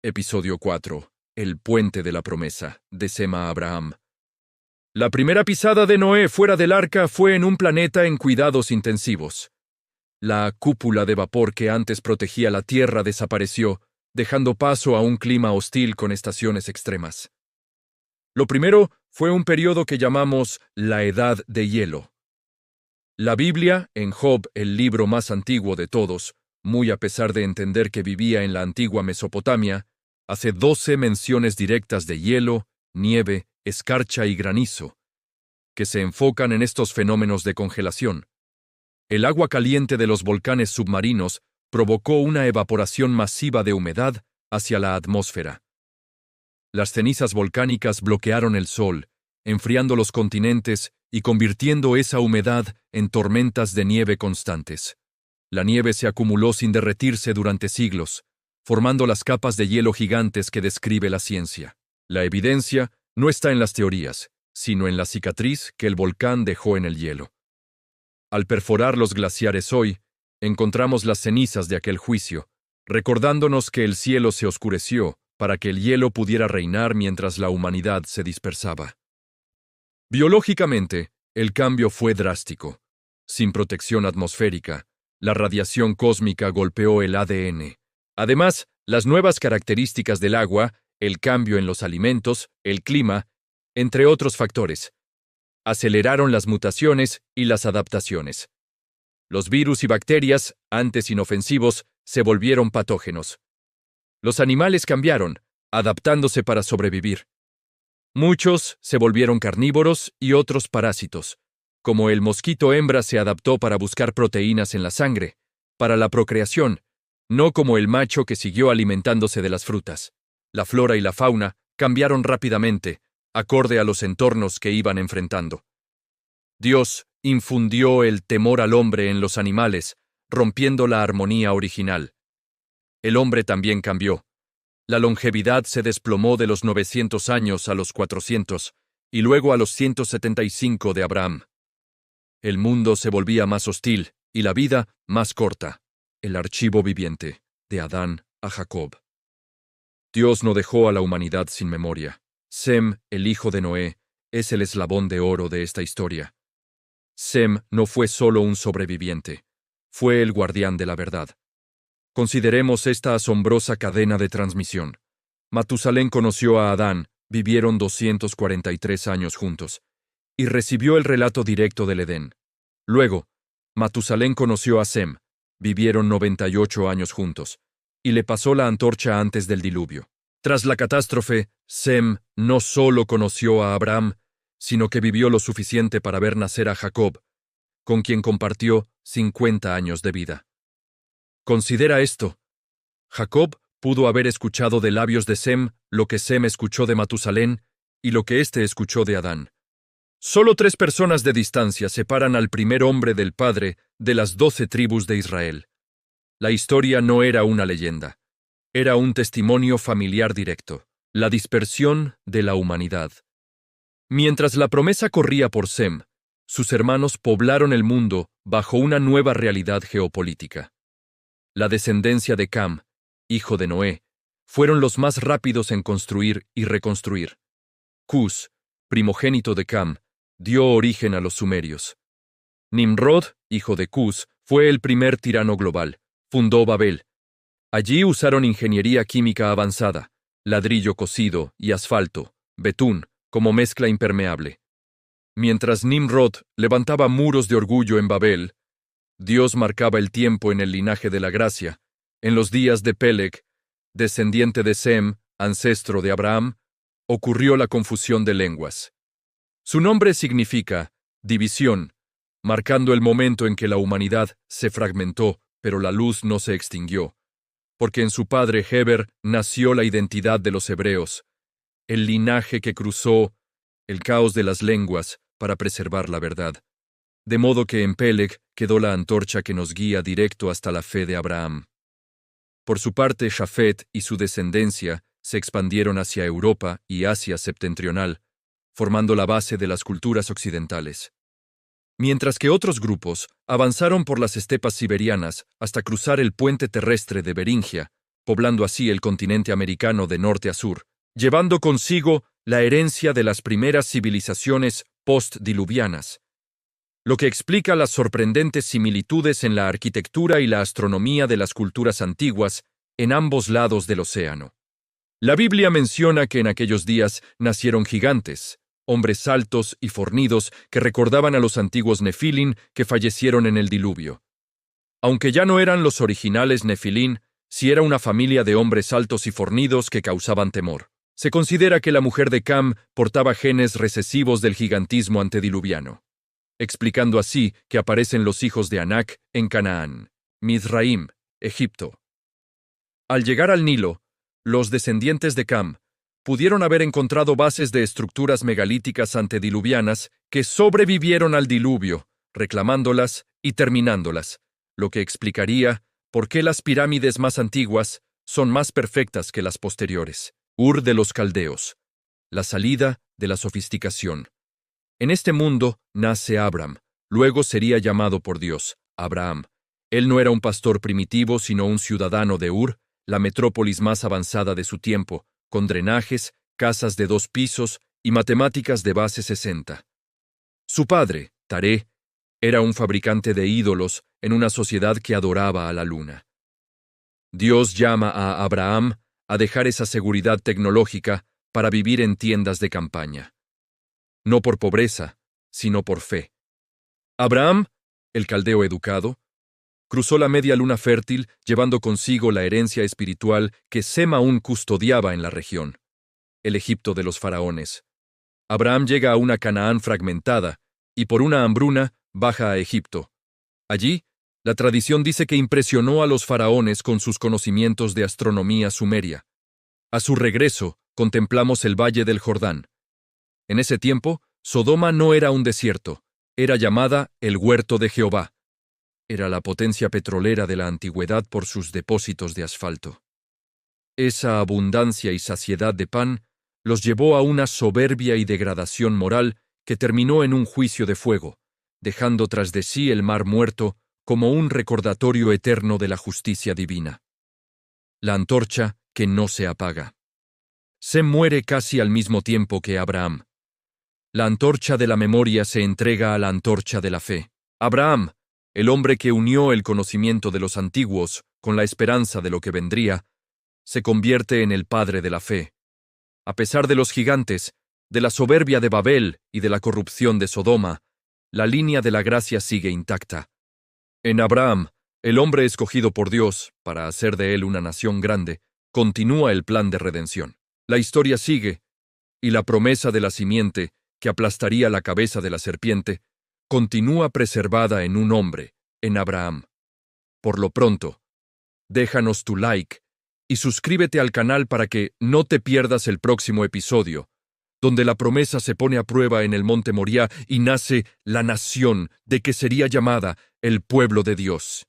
Episodio 4. El puente de la promesa, de Sem a Abraham. La primera pisada de Noé fuera del arca fue en un planeta en cuidados intensivos. La cúpula de vapor que antes protegía la tierra desapareció, dejando paso a un clima hostil con estaciones extremas. Lo primero fue un periodo que llamamos la Edad de Hielo. La Biblia, en Job, el libro más antiguo de todos, muy a pesar de entender que vivía en la antigua Mesopotamia, hace 12 menciones directas de hielo, nieve, escarcha y granizo, que se enfocan en estos fenómenos de congelación. El agua caliente de los volcanes submarinos provocó una evaporación masiva de humedad hacia la atmósfera. Las cenizas volcánicas bloquearon el sol, enfriando los continentes y convirtiendo esa humedad en tormentas de nieve constantes. La nieve se acumuló sin derretirse durante siglos, formando las capas de hielo gigantes que describe la ciencia. La evidencia no está en las teorías, sino en la cicatriz que el volcán dejó en el hielo. Al perforar los glaciares hoy, encontramos las cenizas de aquel juicio, recordándonos que el cielo se oscureció para que el hielo pudiera reinar mientras la humanidad se dispersaba. Biológicamente, el cambio fue drástico. Sin protección atmosférica, la radiación cósmica golpeó el ADN. Además, las nuevas características del agua, el cambio en los alimentos, el clima, entre otros factores, aceleraron las mutaciones y las adaptaciones. Los virus y bacterias, antes inofensivos, se volvieron patógenos. Los animales cambiaron, adaptándose para sobrevivir. Muchos se volvieron carnívoros y otros parásitos, como el mosquito hembra se adaptó para buscar proteínas en la sangre, para la procreación, no como el macho que siguió alimentándose de las frutas. La flora y la fauna cambiaron rápidamente, acorde a los entornos que iban enfrentando. Dios infundió el temor al hombre en los animales, rompiendo la armonía original. El hombre también cambió. La longevidad se desplomó de los 900 años a los 400, y luego a los 175 de Abraham. El mundo se volvía más hostil, y la vida más corta. El archivo viviente, de Adán a Jacob. Dios no dejó a la humanidad sin memoria. Sem, el hijo de Noé, es el eslabón de oro de esta historia. Sem no fue solo un sobreviviente, fue el guardián de la verdad. Consideremos esta asombrosa cadena de transmisión. Matusalén conoció a Adán, vivieron 243 años juntos, y recibió el relato directo del Edén. Luego, Matusalén conoció a Sem, vivieron 98 años juntos, y le pasó la antorcha antes del diluvio. Tras la catástrofe, Sem no solo conoció a Abraham, sino que vivió lo suficiente para ver nacer a Jacob, con quien compartió 50 años de vida. Considera esto. Jacob pudo haber escuchado de labios de Sem lo que Sem escuchó de Matusalén y lo que éste escuchó de Adán. Solo 3 personas de distancia separan al primer hombre del padre de las 12 tribus de Israel. La historia no era una leyenda. Era un testimonio familiar directo, la dispersión de la humanidad. Mientras la promesa corría por Sem, sus hermanos poblaron el mundo bajo una nueva realidad geopolítica. La descendencia de Cam, hijo de Noé, fueron los más rápidos en construir y reconstruir. Cus, primogénito de Cam, dio origen a los sumerios. Nimrod, hijo de Cus, fue el primer tirano global. Fundó Babel. Allí usaron ingeniería química avanzada, ladrillo cocido y asfalto, betún, como mezcla impermeable. Mientras Nimrod levantaba muros de orgullo en Babel, Dios marcaba el tiempo en el linaje de la gracia. En los días de Peleg, descendiente de Sem, ancestro de Abraham, ocurrió la confusión de lenguas. Su nombre significa división, marcando el momento en que la humanidad se fragmentó, pero la luz no se extinguió, porque en su padre Heber nació la identidad de los hebreos, el linaje que cruzó el caos de las lenguas para preservar la verdad. De modo que en Peleg quedó la antorcha que nos guía directo hasta la fe de Abraham. Por su parte, Jafet y su descendencia se expandieron hacia Europa y Asia septentrional, formando la base de las culturas occidentales. Mientras que otros grupos avanzaron por las estepas siberianas hasta cruzar el puente terrestre de Beringia, poblando así el continente americano de norte a sur, llevando consigo la herencia de las primeras civilizaciones postdiluvianas, lo que explica las sorprendentes similitudes en la arquitectura y la astronomía de las culturas antiguas en ambos lados del océano. La Biblia menciona que en aquellos días nacieron gigantes, hombres altos y fornidos que recordaban a los antiguos Nefilín que fallecieron en el diluvio. Aunque ya no eran los originales Nefilín, sí era una familia de hombres altos y fornidos que causaban temor. Se considera que la mujer de Cam portaba genes recesivos del gigantismo antediluviano, explicando así que aparecen los hijos de Anak en Canaán, Mizraim, Egipto. Al llegar al Nilo, los descendientes de Cam pudieron haber encontrado bases de estructuras megalíticas antediluvianas que sobrevivieron al diluvio, reclamándolas y terminándolas, lo que explicaría por qué las pirámides más antiguas son más perfectas que las posteriores. Ur de los Caldeos, la salida de la sofisticación. En este mundo nace Abram, luego sería llamado por Dios, Abraham. Él no era un pastor primitivo, sino un ciudadano de Ur, la metrópolis más avanzada de su tiempo, con drenajes, casas de 2 pisos y matemáticas de base 60. Su padre, Taré, era un fabricante de ídolos en una sociedad que adoraba a la luna. Dios llama a Abraham a dejar esa seguridad tecnológica para vivir en tiendas de campaña. No por pobreza, sino por fe. Abraham, el caldeo educado, cruzó la media luna fértil llevando consigo la herencia espiritual que Sem aún custodiaba en la región, el Egipto de los faraones. Abraham llega a una Canaán fragmentada y por una hambruna baja a Egipto. Allí, la tradición dice que impresionó a los faraones con sus conocimientos de astronomía sumeria. A su regreso, contemplamos el valle del Jordán. En ese tiempo, Sodoma no era un desierto, era llamada el huerto de Jehová. Era la potencia petrolera de la antigüedad por sus depósitos de asfalto. Esa abundancia y saciedad de pan los llevó a una soberbia y degradación moral que terminó en un juicio de fuego, dejando tras de sí el mar muerto como un recordatorio eterno de la justicia divina. La antorcha que no se apaga. Sem muere casi al mismo tiempo que Abraham. La antorcha de la memoria se entrega a la antorcha de la fe. Abraham, el hombre que unió el conocimiento de los antiguos con la esperanza de lo que vendría, se convierte en el padre de la fe. A pesar de los gigantes, de la soberbia de Babel y de la corrupción de Sodoma, la línea de la gracia sigue intacta. En Abraham, el hombre escogido por Dios para hacer de él una nación grande, continúa el plan de redención. La historia sigue, y la promesa de la simiente, que aplastaría la cabeza de la serpiente, continúa preservada en un hombre, en Abraham. Por lo pronto, déjanos tu like y suscríbete al canal para que no te pierdas el próximo episodio, donde la promesa se pone a prueba en el monte Moriah y nace la nación de que sería llamada el pueblo de Dios.